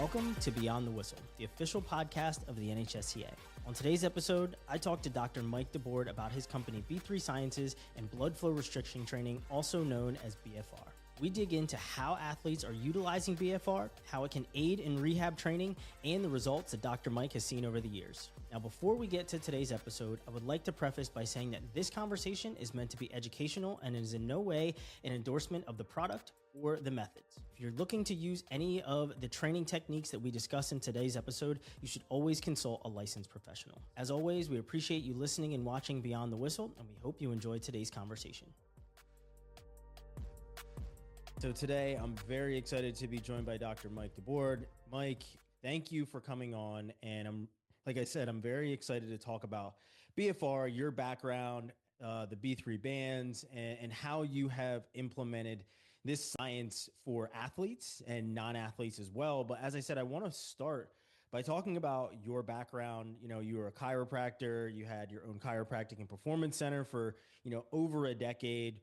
Welcome to Beyond the Whistle, the official podcast of the NHSCA. On today's episode, I talked to Dr. Mike DeBord about his company B3 Sciences and blood flow restriction training, also known as BFR. We dig into how athletes are utilizing BFR, how it can aid in rehab training, and the results that Dr. Mike has seen over the years. Now, before we get to today's episode, I would like to preface by saying that this conversation is meant to be educational and is in no way an endorsement of the product or the methods. If you're looking to use any of the training techniques that we discuss in today's episode, you should always consult a licensed professional. As always, we appreciate you listening and watching Beyond the Whistle, and we hope you enjoyed today's conversation. So today, I'm very excited to be joined by Dr. Mike DeBord. Mike, thank you for coming on. And like I said, I'm very excited to talk about BFR, your background, the B3 bands, and how you have implemented this science for athletes and non-athletes as well. But as I said, I want to start by talking about your background. You know, you were a chiropractor, you had your own chiropractic and performance center for, over a decade.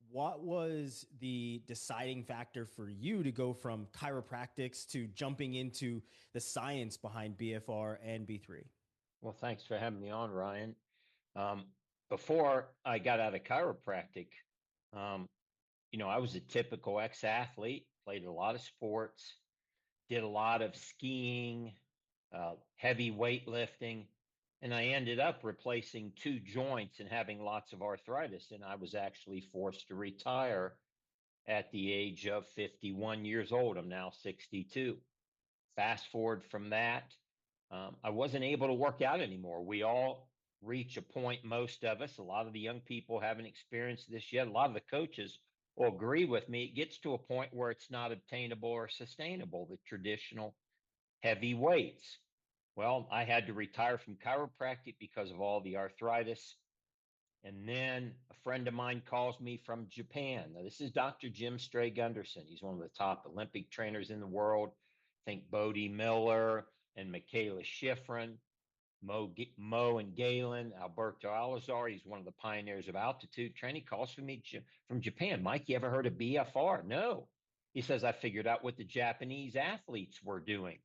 What was the deciding factor for you to go from chiropractics to jumping into the science behind BFR and B3? Well, thanks for having me on, Ryan. Before I got out of chiropractic, I was a typical ex-athlete, played a lot of sports, did a lot of skiing, heavy weightlifting, and I ended up replacing two joints and having lots of arthritis. And I was actually forced to retire at the age of 51 years old. I'm now 62. Fast forward from that, I wasn't able to work out anymore. We all reach a point, most of us, a lot of the young people haven't experienced this yet. A lot of the coaches will agree with me. It gets to a point where it's not obtainable or sustainable, the traditional heavy weights. Well, I had to retire from chiropractic because of all the arthritis. And then a friend of mine calls me from Japan. Now, this is Dr. Jim Stray-Gunderson. He's one of the top Olympic trainers in the world. Think Bodie Miller and Michaela Schifrin, Mo and Galen, Alberto Alazar. He's one of the pioneers of altitude training. He calls for me from Japan. Mike, you ever heard of BFR? No. He says, I figured out what the Japanese athletes were doing.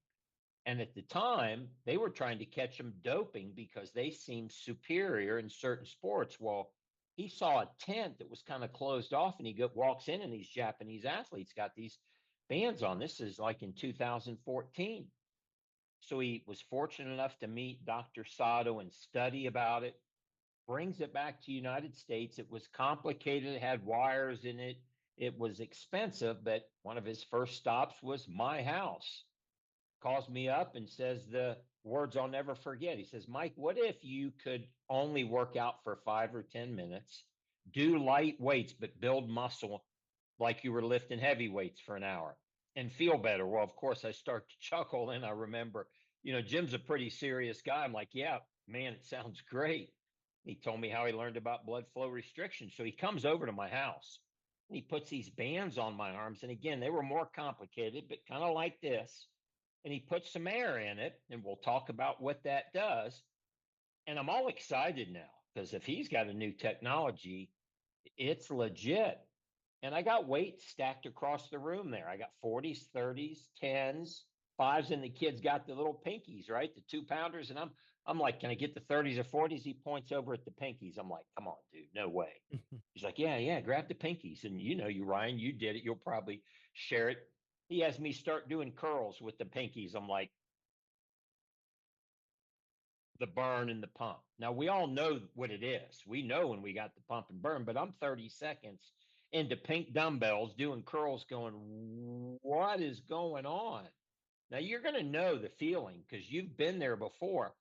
And at the time, they were trying to catch them doping because they seemed superior in certain sports. Well, he saw a tent that was kind of closed off, and he walks in, and these Japanese athletes got these bands on. This is like in 2014. So he was fortunate enough to meet Dr. Sato and study about it, brings it back to the United States. It was complicated. It had wires in it. It was expensive, but one of his first stops was my house. Calls me up and says the words I'll never forget. He says, Mike, what if you could only work out for 5 or 10 minutes, do light weights, but build muscle like you were lifting heavy weights for an hour and feel better? Well, of course, I start to chuckle. And I remember, Jim's a pretty serious guy. I'm like, yeah, man, it sounds great. He told me how he learned about blood flow restriction. So he comes over to my house and he puts these bands on my arms. And again, they were more complicated, but kind of like this. And he puts some air in it, and we'll talk about what that does. And I'm all excited now because if he's got a new technology, it's legit. And I got weights stacked across the room there. I got 40s, 30s, 10s, 5s, and the kids got the little pinkies, right? The 2-pounders. And I'm like, can I get the 30s or 40s? He points over at the pinkies. I'm like, come on, dude, no way. He's like, yeah, grab the pinkies. And you, Ryan, you did it. You'll probably share it. He has me start doing curls with the pinkies. I'm like, the burn and the pump. Now, we all know what it is. We know when we got the pump and burn, but I'm 30 seconds into pink dumbbells doing curls going, what is going on? Now, you're going to know the feeling because you've been there before,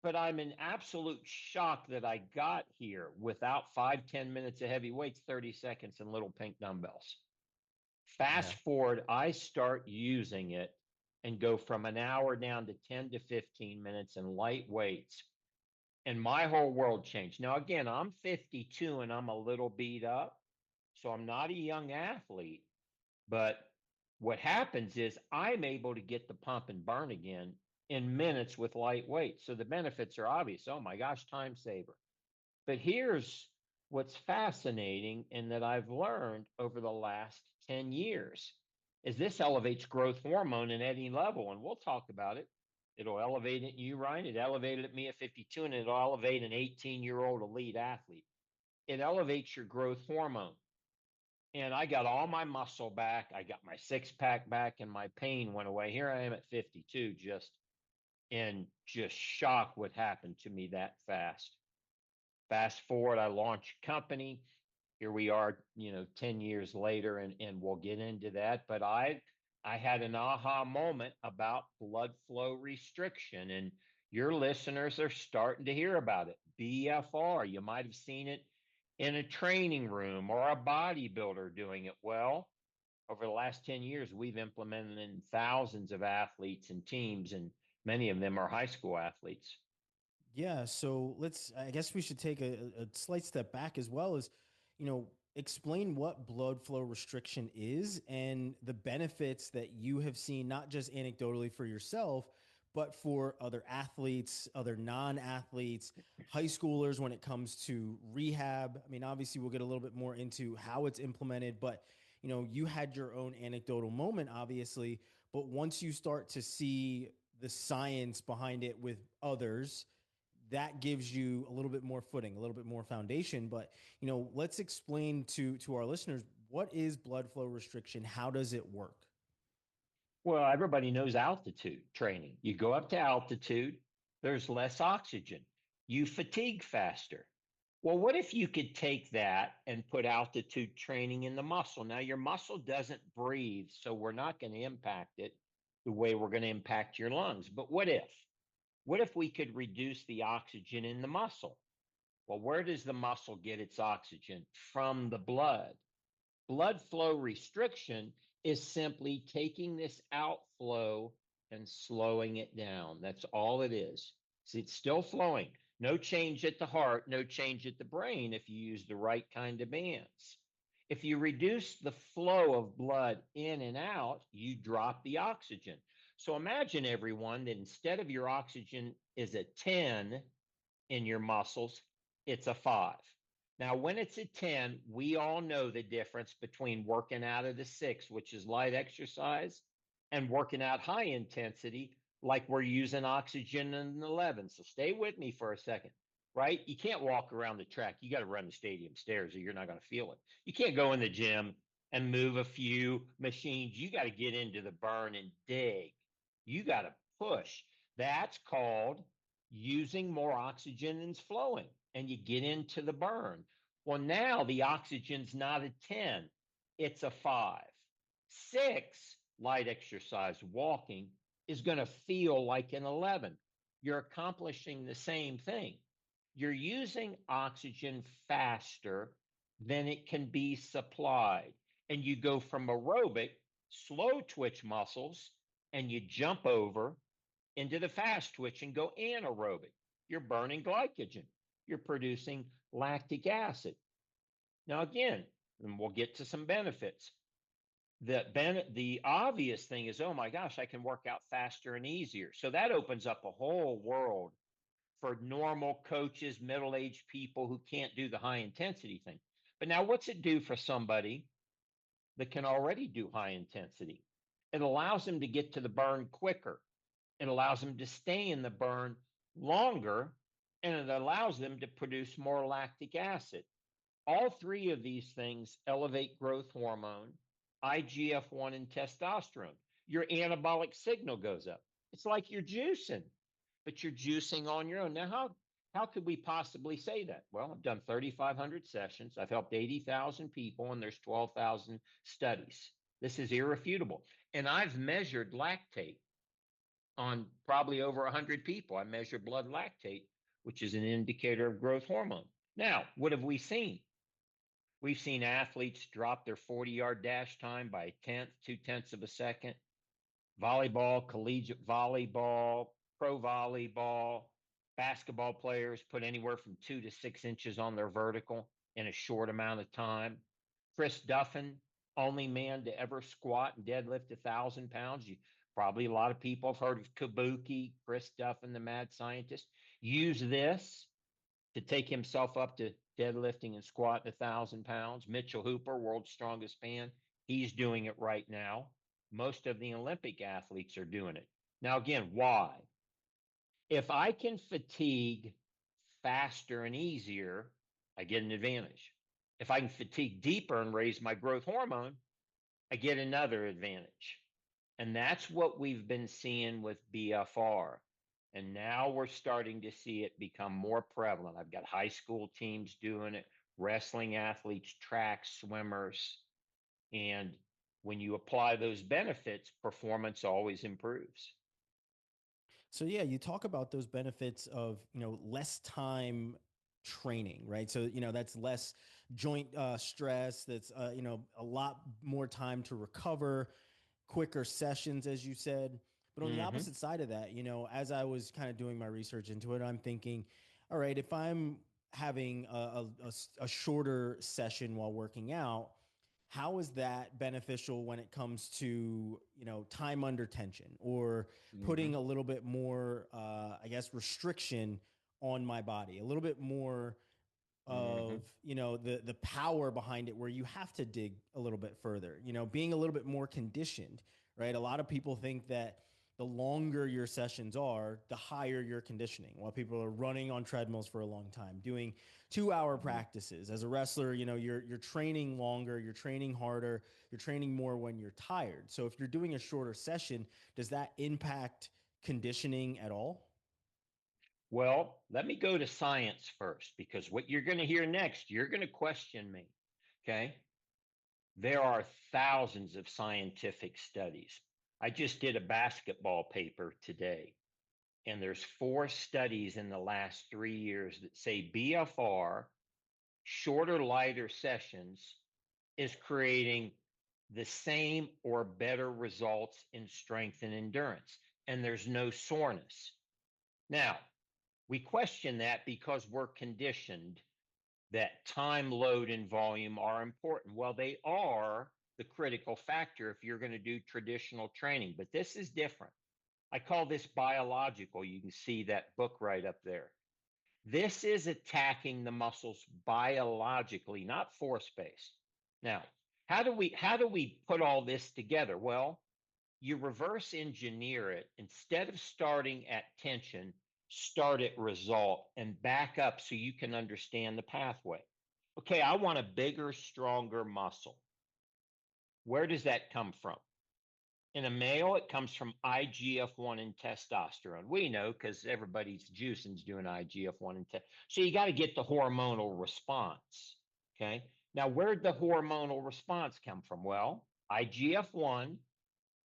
but I'm in absolute shock that I got here without 5-10 minutes of heavy weights, 30 seconds and little pink dumbbells. Fast forward, I start using it and go from an hour down to 10 to 15 minutes in light weights. And my whole world changed. Now, again, I'm 52 and I'm a little beat up. So I'm not a young athlete. But what happens is I'm able to get the pump and burn again in minutes with light weights. So the benefits are obvious. Oh my gosh, time saver. But here's what's fascinating and that I've learned over the last 10 years. is this elevates growth hormone in any level, and we'll talk about it. It'll elevate it in you, Ryan. It elevated at me at 52, and it'll elevate an 18-year-old elite athlete. It elevates your growth hormone. And I got all my muscle back. I got my six pack back, and my pain went away. Here I am at 52, just shocked what happened to me that fast. Fast forward, I launched a company. Here we are, 10 years later, and we'll get into that. But I had an aha moment about blood flow restriction, and your listeners are starting to hear about it. BFR, you might have seen it in a training room or a bodybuilder doing it. Well, over the last 10 years, we've implemented in thousands of athletes and teams, and many of them are high school athletes. Yeah, so I guess we should take a slight step back as well as, explain what blood flow restriction is and the benefits that you have seen, not just anecdotally for yourself, but for other athletes, other non athletes, high schoolers when it comes to rehab. I mean, obviously, we'll get a little bit more into how it's implemented, but, you had your own anecdotal moment, obviously. But once you start to see the science behind it with others, that gives you a little bit more footing, a little bit more foundation. But, let's explain to our listeners, what is blood flow restriction? How does it work? Well, everybody knows altitude training. You go up to altitude, there's less oxygen. You fatigue faster. Well, what if you could take that and put altitude training in the muscle? Now, your muscle doesn't breathe, so we're not going to impact it the way we're going to impact your lungs. But what if? What if we could reduce the oxygen in the muscle? Well, where does the muscle get its oxygen? From the blood. Blood flow restriction is simply taking this outflow and slowing it down. That's all it is. See, it's still flowing. No change at the heart, no change at the brain if you use the right kind of bands. If you reduce the flow of blood in and out, you drop the oxygen. So imagine, everyone, that instead of your oxygen is a 10 in your muscles, it's a 5. Now, when it's a 10, we all know the difference between working out at a 6, which is light exercise, and working out high intensity, like we're using oxygen in an 11. So stay with me for a second, right? You can't walk around the track. You got to run the stadium stairs or you're not going to feel it. You can't go in the gym and move a few machines. You got to get into the burn and dig. You got to push. That's called using more oxygen than's flowing, and you get into the burn. Well, now the oxygen's not a 10, it's a 5. 6, light exercise, walking, is going to feel like an 11. You're accomplishing the same thing. You're using oxygen faster than it can be supplied. And you go from aerobic, slow twitch muscles, and you jump over into the fast twitch and go anaerobic. You're burning glycogen. You're producing lactic acid. Now, again, and we'll get to some benefits. The obvious thing is, oh my gosh, I can work out faster and easier. So that opens up a whole world for normal coaches, middle-aged people who can't do the high intensity thing. But now what's it do for somebody that can already do high intensity? It allows them to get to the burn quicker. It allows them to stay in the burn longer, and it allows them to produce more lactic acid. All three of these things elevate growth hormone, IGF-1, and testosterone. Your anabolic signal goes up. It's like you're juicing, but you're juicing on your own. Now, how could we possibly say that? Well, I've done 3,500 sessions. I've helped 80,000 people, and there's 12,000 studies. This is irrefutable. And I've measured lactate on probably over 100 people. I measure blood lactate, which is an indicator of growth hormone. Now, what have we seen? We've seen athletes drop their 40-yard dash time by a tenth, 2/10 of a second. Volleyball, collegiate volleyball, pro volleyball, basketball players put anywhere from 2 to 6 inches on their vertical in a short amount of time. Chris Duffin, only man to ever squat and deadlift 1,000 pounds. Probably a lot of people have heard of Kabuki. Chris Duffin, the mad scientist, used this to take himself up to deadlifting and squatting 1,000 pounds. Mitchell Hooper, world's strongest man, he's doing it right now. Most of the Olympic athletes are doing it. Now, again, why? If I can fatigue faster and easier, I get an advantage. If I can fatigue deeper and raise my growth hormone, I get another advantage. And that's what we've been seeing with BFR. And now we're starting to see it become more prevalent. I've got high school teams doing it, wrestling athletes, track swimmers. And when you apply those benefits, performance always improves. So yeah, you talk about those benefits of, less time training, right? So, that's less joint stress. That's, a lot more time to recover, quicker sessions, as you said. But on the Mm-hmm. opposite side of that, as I was kind of doing my research into it, I'm thinking, all right, if I'm having a shorter session while working out, how is that beneficial when it comes to, time under tension, or Mm-hmm. putting a little bit more, I guess, restriction on my body, a little bit more Mm-hmm. of, the power behind it, where you have to dig a little bit further, being a little bit more conditioned, right? A lot of people think that the longer your sessions are, the higher your conditioning. While people are running on treadmills for a long time, doing 2 hour Mm-hmm. practices as a wrestler, you're training longer, you're training harder, you're training more when you're tired. So if you're doing a shorter session, does that impact conditioning at all? Well, let me go to science first, because what you're going to hear next, you're going to question me. Okay. There are thousands of scientific studies. I just did a basketball paper today, and there's 4 studies in the last 3 years that say BFR, shorter, lighter sessions, is creating the same or better results in strength and endurance. And there's no soreness. Now, we question that because we're conditioned that time, load, and volume are important. Well, they are the critical factor if you're going to do traditional training, but this is different. I call this biological. You can see that book right up there. This is attacking the muscles biologically, not force based. Now, how do we put all this together? Well, you reverse engineer it. Instead of starting at tension, start at result and back up so you can understand the pathway. Okay, I want a bigger, stronger muscle. Where does that come from? In a male, it comes from IGF-1 and testosterone. We know because everybody's juicing's doing IGF-1 and so you got to get the hormonal response. Okay. Now, where'd the hormonal response come from? Well, IGF-1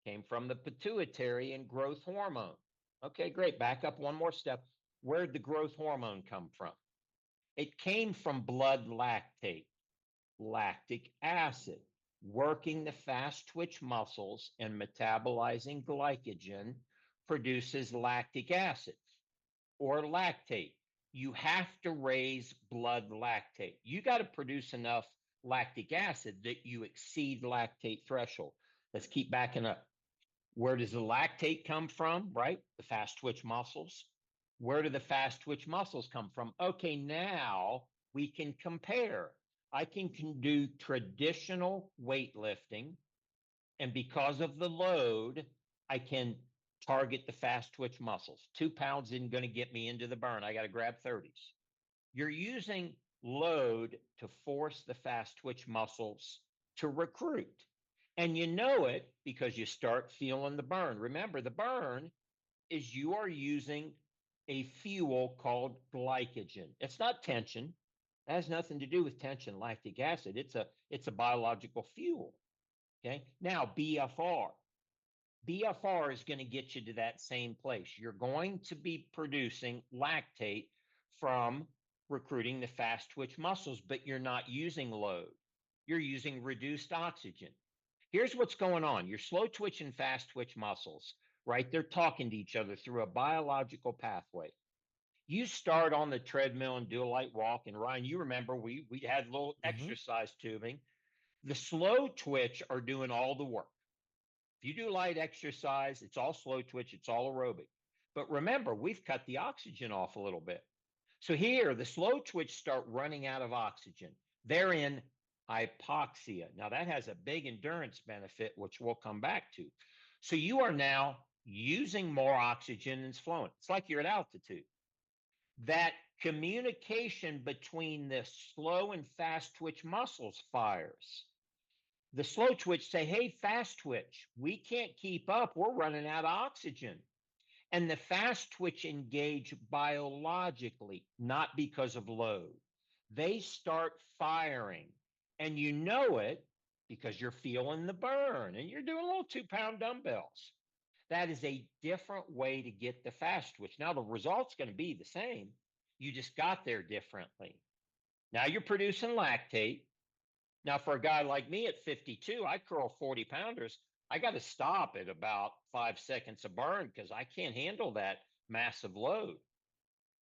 came from the pituitary and growth hormone. Okay, great. Back up one more step. Where'd the growth hormone come from? It came from blood lactate, lactic acid, working the fast twitch muscles and metabolizing glycogen produces lactic acid or lactate. You have to raise blood lactate. You got to produce enough lactic acid that you exceed lactate threshold. Let's keep backing up. Where does the lactate come from? Right? The fast twitch muscles. Where do the fast twitch muscles come from? Okay, now we can compare. I can do traditional weightlifting, and because of the load, I can target the fast twitch muscles. 2 pounds isn't going to get me into the burn. I got to grab 30s. You're using load to force the fast twitch muscles to recruit. And you know it because you start feeling the burn. Remember, the burn is you are using a fuel called glycogen. It's not tension. It has nothing to do with tension, lactic acid. It's a biological fuel. Okay. Now, BFR. BFR is going to get you to that same place. You're going to be producing lactate from recruiting the fast twitch muscles, but you're not using load. You're using reduced oxygen. Here's what's going on. Your slow twitch and fast twitch muscles, right? They're talking to each other through a biological pathway. You start on the treadmill and do a light walk. And Ryan, you remember we had a little Mm-hmm. exercise tubing. The slow twitch are doing all the work. If you do light exercise, it's all slow twitch, it's all aerobic. But remember, we've cut the oxygen off a little bit. So here, the slow twitch start running out of oxygen. They're in hypoxia. Now, that has a big endurance benefit, which we'll come back to. So you are now using more oxygen and it's flowing. It's like you're at altitude. That communication between the slow and fast twitch muscles fires. The slow twitch say, hey, fast twitch, we can't keep up. We're running out of oxygen. And the fast twitch engage biologically, not because of load. They start firing, and you know it because you're feeling the burn and you're doing little 2-pound dumbbells. That is a different way to get the fast twitch. Now, the result's going to be the same. You just got there differently. Now you're producing lactate. Now, for a guy like me at 52, I curl 40 pounders. I got to stop at about 5 seconds of burn because I can't handle that massive load.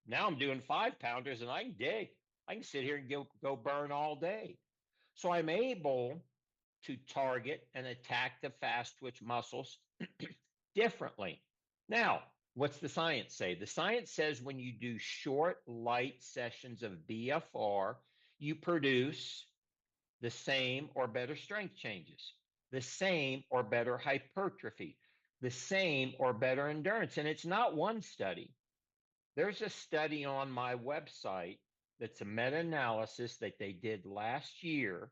Now I'm doing 5-pounders and I can dig. I can sit here and go burn all day. So I'm able to target and attack the fast twitch muscles differently. Now, what's the science say? The science says when you do short, light sessions of BFR, you produce the same or better strength changes, the same or better hypertrophy, the same or better endurance. And it's not one study. There's a study on my website that's a meta-analysis that they did last year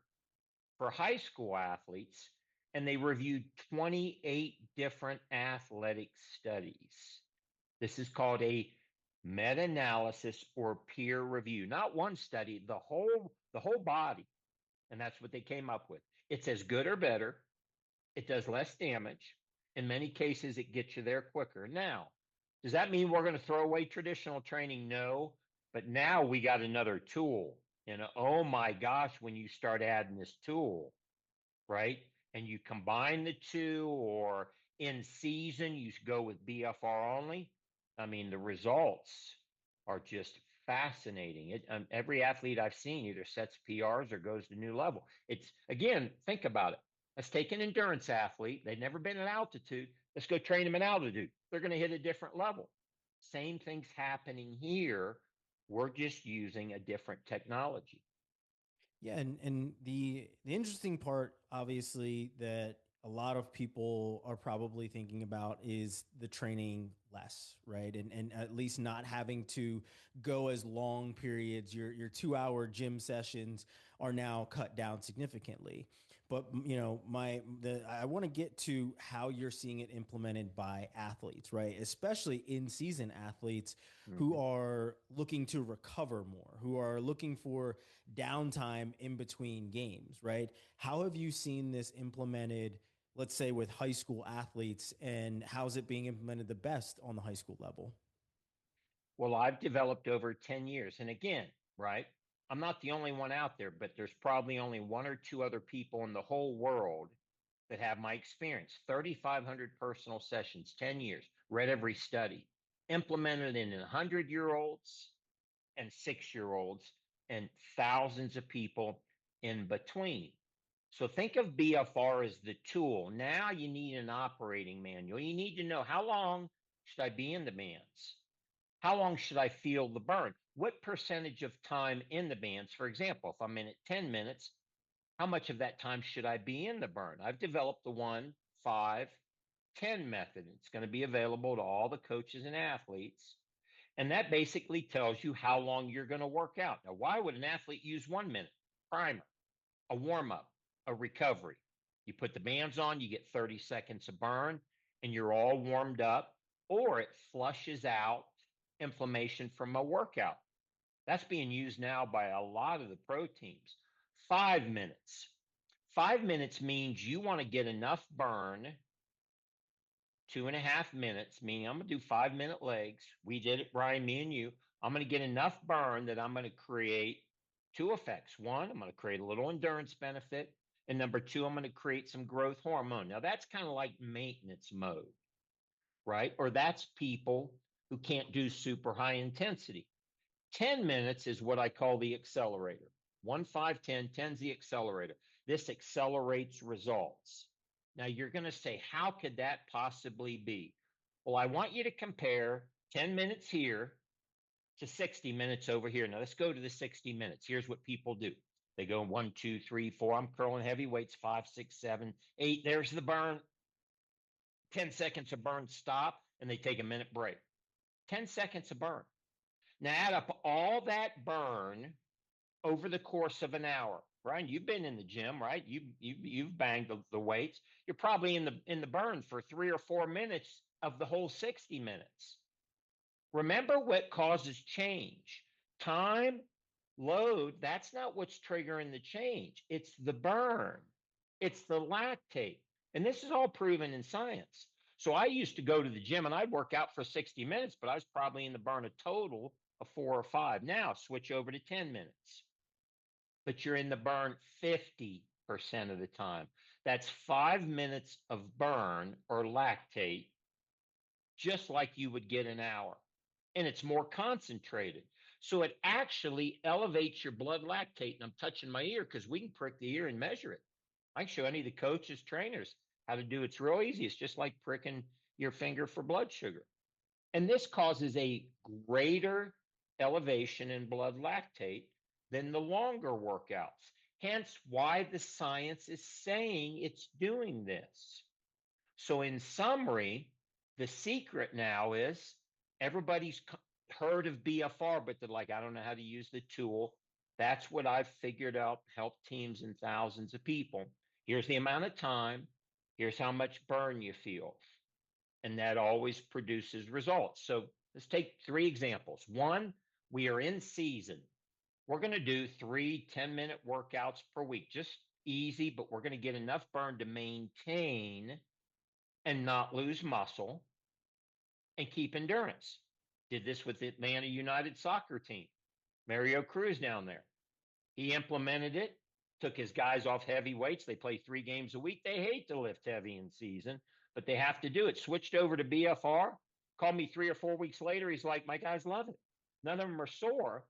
for high school athletes, and they reviewed 28 different athletic studies. This is called a meta-analysis or peer review, not one study, the whole body. And that's what they came up with. It's as good or better. It does less damage. In many cases, it gets you there quicker. Now, does that mean we're going to throw away traditional training? No. But now we got another tool. And oh my gosh, when you start adding this tool, right? And you combine the two, or in season, you go with BFR only. I mean, the results are just fascinating. Every athlete I've seen either sets PRs or goes to new level. It's, again, think about it. Let's take an endurance athlete. They've never been at altitude. Let's go train them in altitude. They're going to hit a different level. Same thing's happening here. We're just using a different technology. Yeah, and the interesting part, obviously, that a lot of people are probably thinking about is the training less, right? And at least not having to go as long periods. Your 2-hour gym sessions are now cut down significantly. But I want to get to how you're seeing it implemented by athletes, right? Especially in season athletes who are looking to recover more, who are looking for downtime in between games, right? How have you seen this implemented, let's say, with high school athletes, and how's it being implemented the best on the high school level? Well, I've developed over 10 years. And again, right, I'm not the only one out there, but there's probably only one or two other people in the whole world that have my experience. 3,500 personal sessions, 10 years, read every study, implemented in 100-year-olds and 6-year-olds and thousands of people in between. So think of BFR as the tool. Now you need an operating manual. You need to know, how long should I be in the bands? How long should I feel the burn? What percentage of time in the bands? For example, if I'm in it 10 minutes, how much of that time should I be in the burn? I've developed the 1, 5, 10 method. It's going to be available to all the coaches and athletes. And that basically tells you how long you're going to work out. Now, why would an athlete use 1 minute? Primer, a warm up, a recovery. You put the bands on, you get 30 seconds of burn, and you're all warmed up, or it flushes out inflammation from a workout. That's being used now by a lot of the pro teams. 5 minutes. 5 minutes means you want to get enough burn, 2.5 minutes, meaning I'm going to do 5-minute legs. We did it, Brian, me and you. I'm going to get enough burn that I'm going to create two effects. One, I'm going to create a little endurance benefit. And number two, I'm going to create some growth hormone. Now, that's kind of like maintenance mode, right? Or that's people who can't do super high intensity. 10 minutes is what I call the accelerator. 1, 5, 10, 10's the accelerator. This accelerates results. Now you're going to say, how could that possibly be? Well, I want you to compare 10 minutes here to 60 minutes over here. Now let's go to the 60 minutes. Here's what people do. They go 1, 2, 3, 4. I'm curling heavy weights, 5, 6, 7, 8. There's the burn. 10 seconds of burn, stop, and they take a minute break. 10 seconds of burn. Now add up all that burn over the course of an hour. Brian, you've been in the gym, right? You've banged the weights. You're probably in the burn for 3 or 4 minutes of the whole 60 minutes. Remember what causes change. Time, load, that's not what's triggering the change. It's the burn. It's the lactate. And this is all proven in science. So I used to go to the gym and I'd work out for 60 minutes, but I was probably in the burn a total of 4 or 5. Now switch over to 10 minutes. But you're in the burn 50% of the time. That's 5 minutes of burn or lactate, just like you would get an hour. And it's more concentrated. So it actually elevates your blood lactate. And I'm touching my ear because we can prick the ear and measure it. I can show any of the coaches, trainers how to do it. It's real easy. It's just like pricking your finger for blood sugar. And this causes a greater elevation in blood lactate than the longer workouts. Hence why the science is saying it's doing this. So in summary, the secret now is everybody's heard of BFR, but they're like, I don't know how to use the tool. That's what I've figured out, helped teams and thousands of people. Here's the amount of time. Here's how much burn you feel. And that always produces results. So let's take 3 examples. One, we are in season. We're going to do 3 10-minute workouts per week, just easy, but we're going to get enough burn to maintain and not lose muscle and keep endurance. Did this with the Atlanta United soccer team. Mario Cruz down there. He implemented it, took his guys off heavy weights. They play 3 games a week. They hate to lift heavy in season, but they have to do it. Switched over to BFR. Called me 3 or 4 weeks later. He's like, my guys love it. None of them are sore.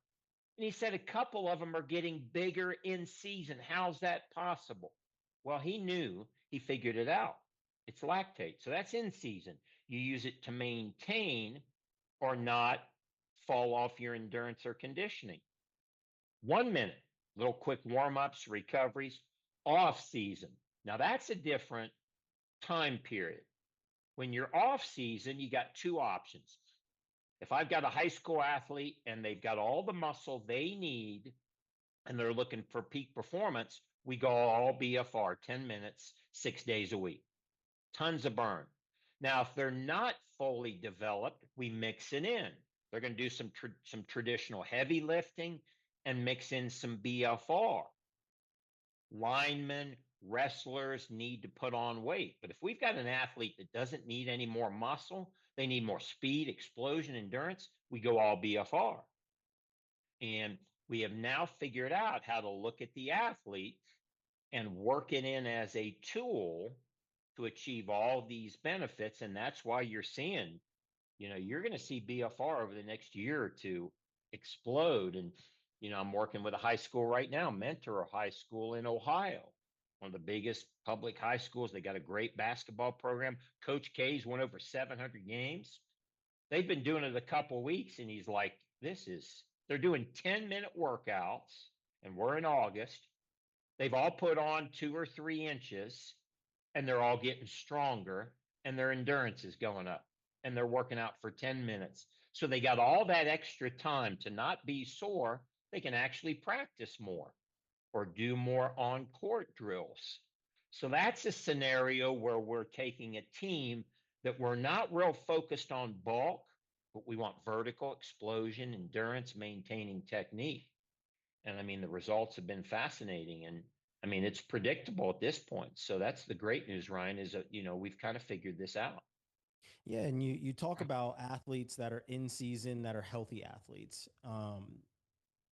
And he said a couple of them are getting bigger in season. How's that possible? Well, he knew, he figured it out. It's lactate. So that's in season. You use it to maintain or not fall off your endurance or conditioning. 1 minute, little quick warm-ups, recoveries, off season. Now that's a different time period. When you're off season, you got 2 options. If I've got a high school athlete and they've got all the muscle they need and they're looking for peak performance, we go all BFR, 10 minutes, 6 days a week. Tons of burn. Now, if they're not fully developed, we mix it in. They're going to do some traditional heavy lifting and mix in some BFR. Linemen, wrestlers need to put on weight. But if we've got an athlete that doesn't need any more muscle, they need more speed, explosion, endurance, we go all BFR. And we have now figured out how to look at the athlete and work it in as a tool to achieve all these benefits. And that's why you're seeing, you're going to see BFR over the next year or 2 explode. And, I'm working with a high school right now, Mentor High School in Ohio, one of the biggest public high schools. They got a great basketball program. Coach K's won over 700 games. They've been doing it a couple weeks, and he's like, they're doing 10-minute workouts, and we're in August. They've all put on 2 or 3 inches, and they're all getting stronger, and their endurance is going up, and they're working out for 10 minutes. So they got all that extra time to not be sore. They can actually practice more or do more on-court drills. So that's a scenario where we're taking a team that we're not real focused on bulk, but we want vertical explosion, endurance, maintaining technique. And I mean, the results have been fascinating. And I mean, it's predictable at this point. So that's the great news, Ryan, is that, we've kind of figured this out. Yeah, and you talk about athletes that are in season, that are healthy athletes.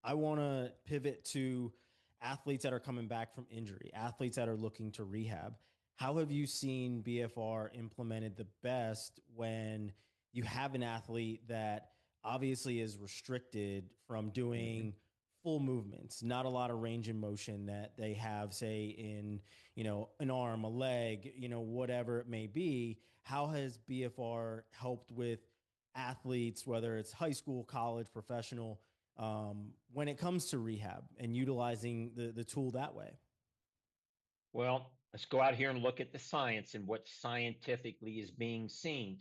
I want to pivot to athletes that are coming back from injury, athletes that are looking to rehab. How have you seen BFR implemented the best when you have an athlete that obviously is restricted from doing full movements, not a lot of range in motion that they have, say, in, an arm, a leg, whatever it may be? How has BFR helped with athletes, whether it's high school, college, professional, when it comes to rehab and utilizing the tool that way? Well, let's go out here and look at the science and what scientifically is being seen.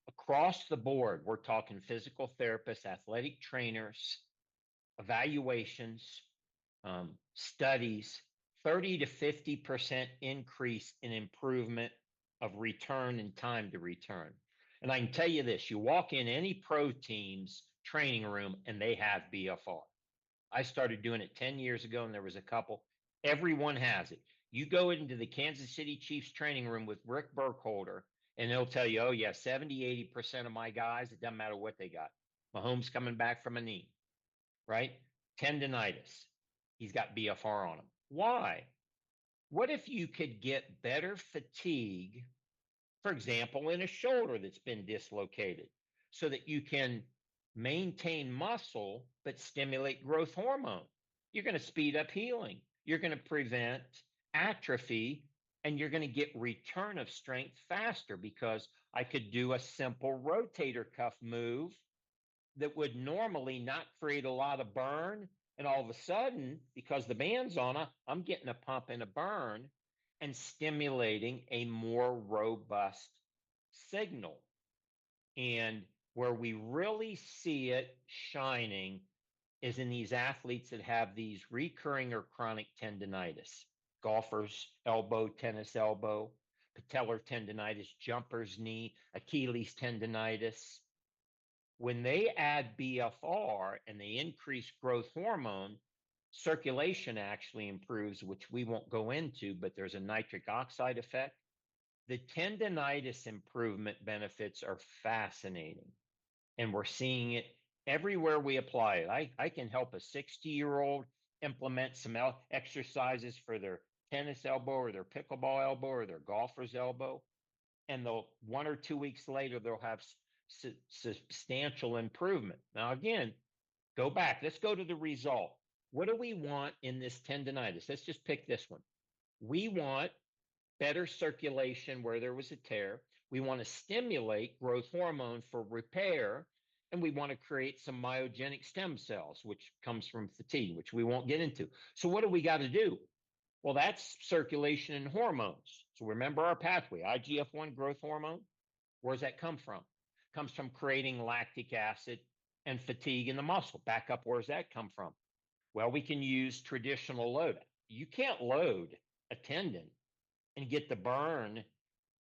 Across the board, we're talking physical therapists, athletic trainers, evaluations, studies, 30 to 50% increase in improvement of return and time to return. And I can tell you this, you walk in any pro team's training room and they have BFR. I started doing it 10 years ago and there was a couple. Everyone has it. You go into the Kansas City Chiefs training room with Rick Burkholder and they'll tell you, oh, yeah, 70, 80% of my guys, it doesn't matter what they got. Mahomes coming back from a knee, right? Tendonitis. He's got BFR on him. Why? What if you could get better fatigue, for example, in a shoulder that's been dislocated, so that you can maintain muscle but stimulate growth hormone? You're going to speed up healing. You're going to prevent atrophy and you're going to get return of strength faster because I could do a simple rotator cuff move that would normally not create a lot of burn. And all of a sudden, because the band's on it, I'm getting a pump and a burn and stimulating a more robust signal. And where we really see it shining is in these athletes that have these recurring or chronic tendonitis. Golfer's elbow, tennis elbow, patellar tendonitis, jumper's knee, Achilles tendonitis. When they add BFR and they increase growth hormone, circulation actually improves, which we won't go into, but there's a nitric oxide effect. The tendonitis improvement benefits are fascinating, and we're seeing it everywhere we apply it. I can help a 60-year-old implement some exercises for their tennis elbow or their pickleball elbow or their golfer's elbow, and they'll 1 or 2 weeks later, they'll have substantial improvement. Now, again, go back. Let's go to the result. What do we want in this tendonitis? Let's just pick this one. We want better circulation where there was a tear. We want to stimulate growth hormone for repair, and we want to create some myogenic stem cells, which comes from fatigue, which we won't get into. So what do we got to do? Well, that's circulation and hormones. So remember our pathway, IGF-1 growth hormone. Where does that come from? It comes from creating lactic acid and fatigue in the muscle. Back up, where does that come from? Well, we can use traditional load. You can't load a tendon and get the burn,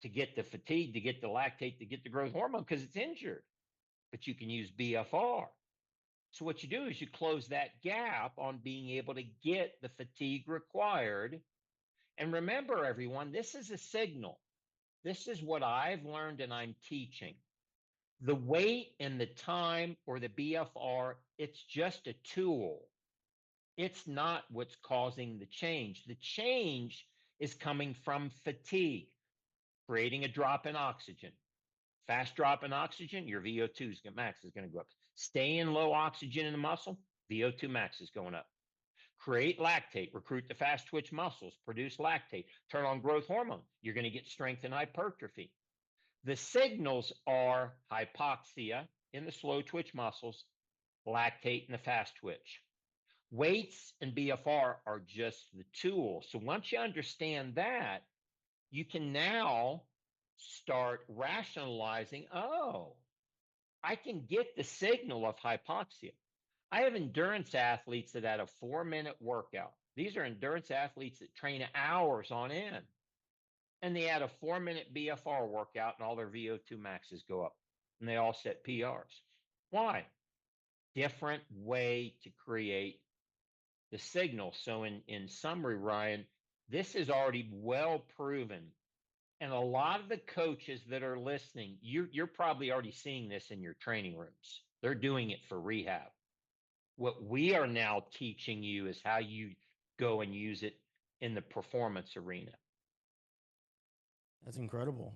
to get the fatigue, to get the lactate, to get the growth hormone because it's injured. But you can use BFR. So what you do is you close that gap on being able to get the fatigue required. And remember, everyone, this is a signal. This is what I've learned and I'm teaching. The weight and the time or the BFR, it's just a tool. It's not what's causing the change. The change is coming from fatigue, creating a drop in oxygen. Fast drop in oxygen, your VO2 max is going to go up. Stay in low oxygen in the muscle, VO2 max is going up. Create lactate, recruit the fast twitch muscles, produce lactate, turn on growth hormone. You're going to get strength and hypertrophy. The signals are hypoxia in the slow twitch muscles, lactate in the fast twitch. Weights and BFR are just the tool. So once you understand that, you can now start rationalizing, oh, I can get the signal of hypoxia. I have endurance athletes that had a 4-minute workout. These are endurance athletes that train hours on end. And they had a 4-minute BFR workout and all their VO2 maxes go up. And they all set PRs. Why? Different way to create the signal. So in summary, Ryan, this is already well proven. And a lot of the coaches that are listening, you're probably already seeing this in your training rooms. They're doing it for rehab. What we are now teaching you is how you go and use it in the performance arena. That's incredible.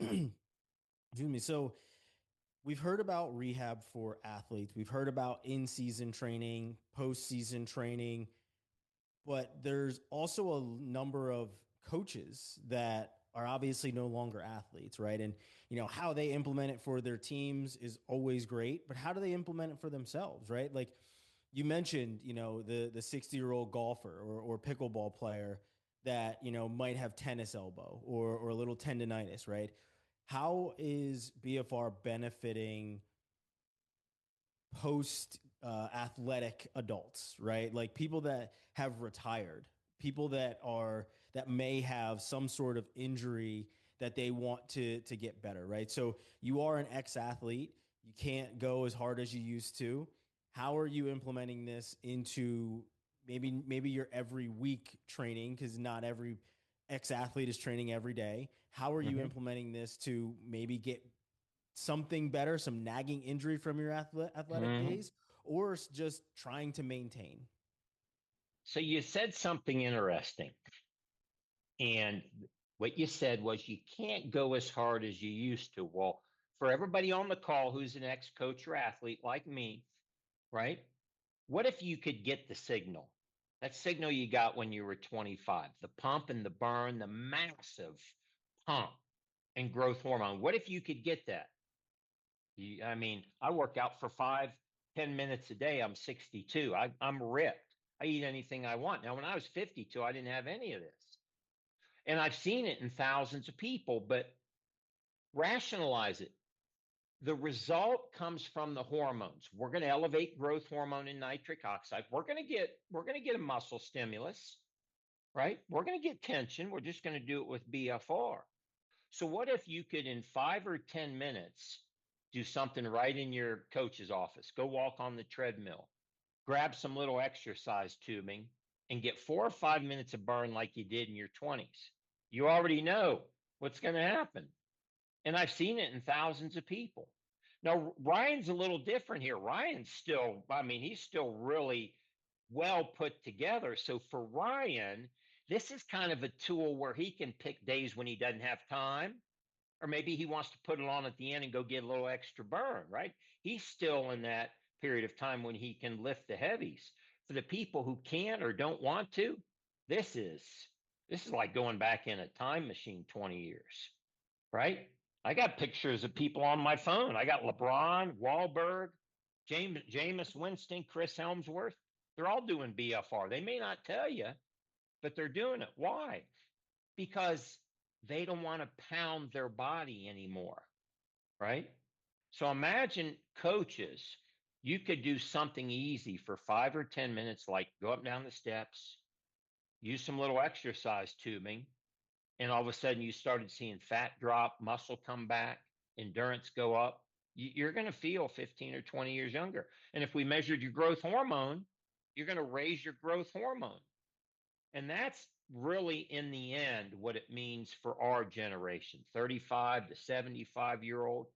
Excuse me. So we've heard about rehab for athletes. We've heard about in-season training, post-season training, but there's also a number of coaches that are obviously no longer athletes, right? And how they implement it for their teams is always great, but how do they implement it for themselves, right? Like, You mentioned, the 60-year-old golfer or pickleball player that, might have tennis elbow or a little tendonitis, right? How is BFR benefiting post athletic adults, right? Like people that have retired, people that may have some sort of injury that they want to get better, right? So you are an ex-athlete, you can't go as hard as you used to. How are you implementing this into maybe your every week training, because not every ex-athlete is training every day? How are you Hmm. implementing this to maybe get something better, some nagging injury from your athletic Hmm. days, or just trying to maintain? So you said something interesting. And what you said was you can't go as hard as you used to. Well, for everybody on the call who's an ex coach or athlete like me, right? What if you could get the signal? That signal you got when you were 25, the pump and the burn, the massive pump and growth hormone. What if you could get that? I mean, I work out for 5, 10 minutes a day. I'm 62. I'm ripped. I eat anything I want. Now, when I was 52, I didn't have any of this. And I've seen it in thousands of people, but rationalize it. The result comes from the hormones. We're going to elevate growth hormone and nitric oxide. We're going to get a muscle stimulus, right? We're going to get tension. We're just going to do it with BFR. So what if you could in 5 or 10 minutes do something right in your coach's office? Go walk on the treadmill, grab some little exercise tubing, and get 4 or 5 minutes of burn like you did in your 20s. You already know what's going to happen. And I've seen it in thousands of people. Now, Ryan's a little different here. Ryan's still, I mean, he's still really well put together. So for Ryan, this is kind of a tool where he can pick days when he doesn't have time, or maybe he wants to put it on at the end and go get a little extra burn, right? He's still in that period of time when he can lift the heavies. For the people who can't or don't want to, this is this is like going back in a time machine 20 years, right? I got pictures of people on my phone. I got LeBron, Wahlberg, Jameis Winston, Chris Helmsworth. They're all doing BFR. They may not tell you, but they're doing it. Why? Because they don't want to pound their body anymore, right? So imagine coaches, you could do something easy for 5 or 10 minutes, like go up and down the steps, use some little exercise tubing, and all of a sudden you started seeing fat drop, muscle come back, endurance go up. You're going to feel 15 or 20 years younger. And if we measured your growth hormone, you're going to raise your growth hormone. And that's really, in the end, what it means for our generation, 35 to 75-year-old.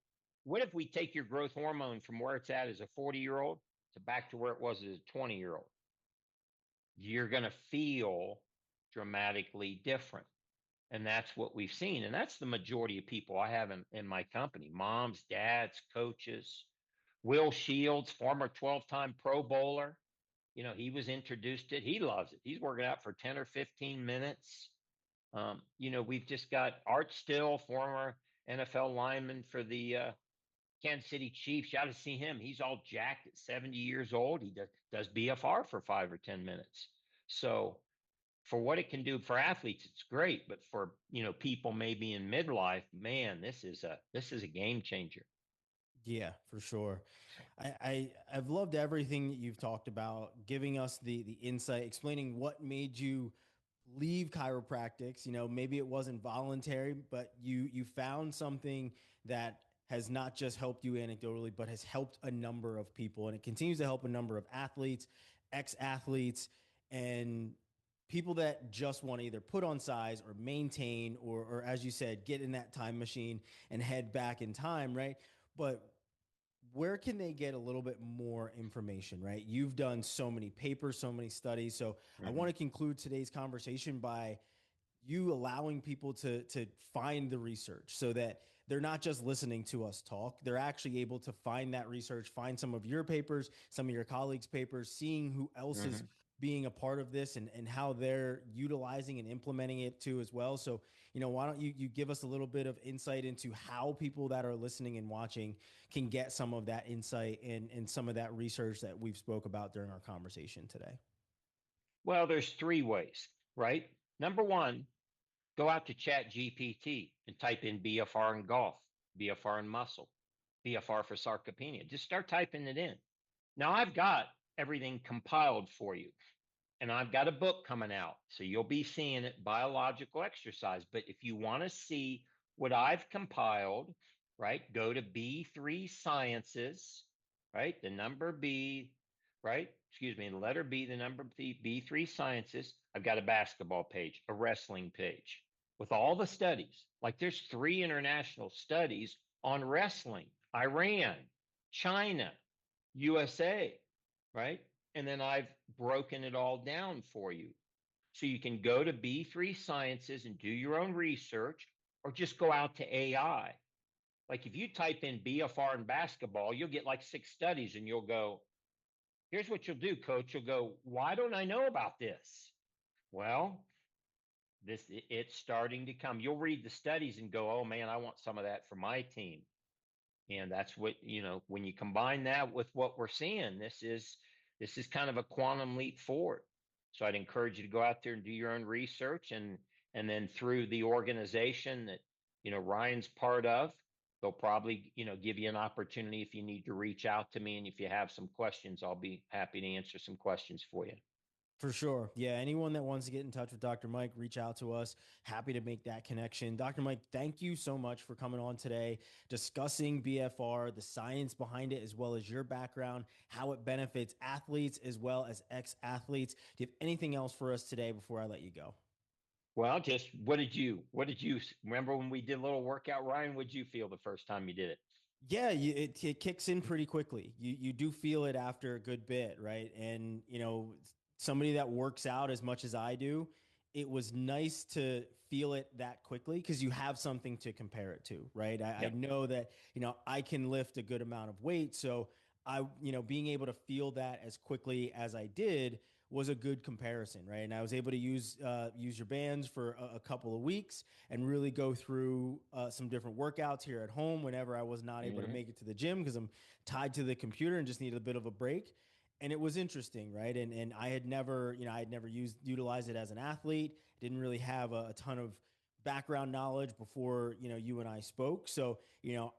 What if we take your growth hormone from where it's at as a 40-year-old to back to where it was as a 20-year-old? You're going to feel dramatically different. And that's what we've seen. And that's the majority of people I have in my company: moms, dads, coaches. Will Shields, former 12-time Pro Bowler, he was introduced to it. He loves it. He's working out for 10 or 15 minutes. We've just got Art Still, former NFL lineman for the Kansas City Chiefs. You ought to see him. He's all jacked at 70 years old. He does BFR for 5 or 10 minutes. So for what it can do for athletes, it's great. But for people maybe in midlife, man, this is a game changer. Yeah, for sure. I've loved everything that you've talked about, giving us the insight, explaining what made you leave chiropractics. Maybe it wasn't voluntary, but you found something that has not just helped you anecdotally, but has helped a number of people, and it continues to help a number of athletes, ex-athletes, and people that just want to either put on size or maintain, or as you said, get in that time machine and head back in time, right? But where can they get a little bit more information, right? You've done so many papers, so many studies. So I Mm-hmm. want to conclude today's conversation by you allowing people to find the research, so that they're not just listening to us talk. They're actually able to find that research, find some of your papers, some of your colleagues' papers, seeing who else Mm-hmm. is being a part of this and how they're utilizing and implementing it too as well. So, why don't you give us a little bit of insight into how people that are listening and watching can get some of that insight and some of that research that we've spoke about during our conversation today? Well, there's three ways, right? Number one, go out to Chat GPT and type in BFR and golf, BFR and muscle, BFR for sarcopenia. Just start typing it in. Now I've got everything compiled for you, and I've got a book coming out. So you'll be seeing it, biological exercise. But if you want to see what I've compiled, right, go to B3 Sciences, right? The number B, right? Excuse me, the letter B, the number B, B3 Sciences. I've got a basketball page, a wrestling page with all the studies. Like there's 3 international studies on wrestling, Iran, China, USA, right? And then I've broken it all down for you. So you can go to B3 Sciences and do your own research, or just go out to AI. Like if you type in BFR and basketball, you'll get like 6 studies and you'll go, here's what you'll do, coach. You'll go, why don't I know about this? Well, it's starting to come. You'll read the studies and go, oh man, I want some of that for my team. And that's what, when you combine that with what we're seeing, this is kind of a quantum leap forward. So I'd encourage you to go out there and do your own research, and then through the organization that Ryan's part of, they'll probably give you an opportunity if you need to reach out to me, and if you have some questions, I'll be happy to answer some questions for you. For sure. Yeah. Anyone that wants to get in touch with Dr. Mike, reach out to us. Happy to make that connection. Dr. Mike, thank you so much for coming on today, discussing BFR, the science behind it, as well as your background, how it benefits athletes as well as ex-athletes. Do you have anything else for us today before I let you go? Well, just what did you remember when we did a little workout, Ryan? What did you feel the first time you did it? Yeah, it kicks in pretty quickly. You do feel it after a good bit, right? And somebody that works out as much as I do, it was nice to feel it that quickly because you have something to compare it to, right? I Yep. know that I can lift a good amount of weight, so being able to feel that as quickly as I did was a good comparison, right? And I was able to use your bands for a couple of weeks and really go through some different workouts here at home whenever I was not able to Mm-hmm. make it to the gym because I'm tied to the computer and just needed a bit of a break. And it was interesting, right? And I had never utilized it as an athlete. Didn't really have a ton of background knowledge before you and I spoke. So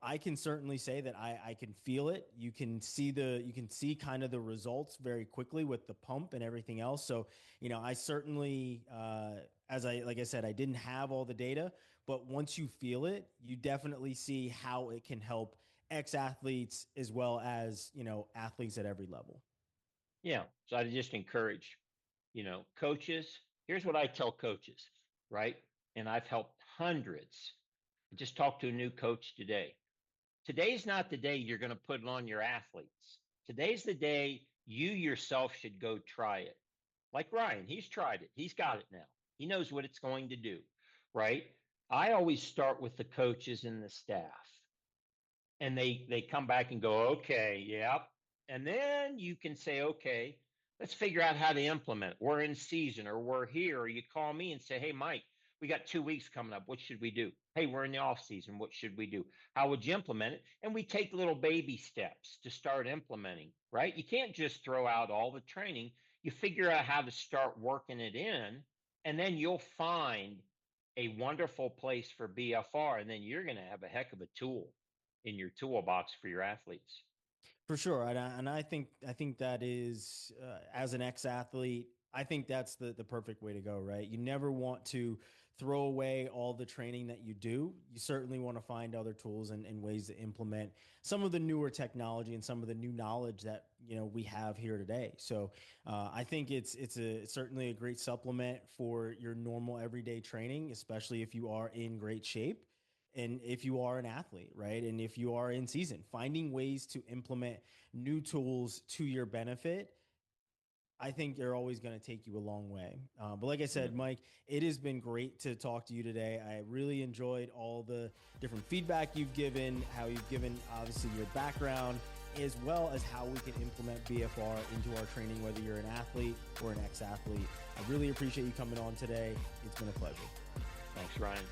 I can certainly say that I can feel it. You can see kind of the results very quickly with the pump and everything else. So I certainly like I said, I didn't have all the data, but once you feel it, you definitely see how it can help ex athletes as well as athletes at every level. Yeah. So I just encourage, coaches. Here's what I tell coaches, right? And I've helped hundreds. I just talked to a new coach today. Today's not the day you're going to put it on your athletes. Today's the day you yourself should go try it. Like Ryan, he's tried it. He's got it now. He knows what it's going to do, right? I always start with the coaches and the staff, and they come back and go, okay, yep. And then you can say, okay, let's figure out how to implement it. We're in season, or we're here, or you call me and say, hey, Mike, we got 2 weeks coming up. What should we do? Hey, we're in the off season. What should we do? How would you implement it? And we take little baby steps to start implementing, right? You can't just throw out all the training. You figure out how to start working it in, and then you'll find a wonderful place for BFR, and then you're going to have a heck of a tool in your toolbox for your athletes. For sure, and I think that is as an ex athlete, I think that's the perfect way to go. Right, you never want to throw away all the training that you do. You certainly want to find other tools and ways to implement some of the newer technology and some of the new knowledge that we have here today. So I think it's certainly a great supplement for your normal everyday training, especially if you are in great shape and if you are an athlete, right? And if you are in season, finding ways to implement new tools to your benefit, I think they're always going to take you a long way. But like I said, Mm-hmm. Mike, it has been great to talk to you today. I really enjoyed all the different feedback you've given, how you've given obviously your background as well as how we can implement BFR into our training, whether you're an athlete or an ex-athlete. I really appreciate you coming on today. It's been a pleasure. Thanks, Ryan.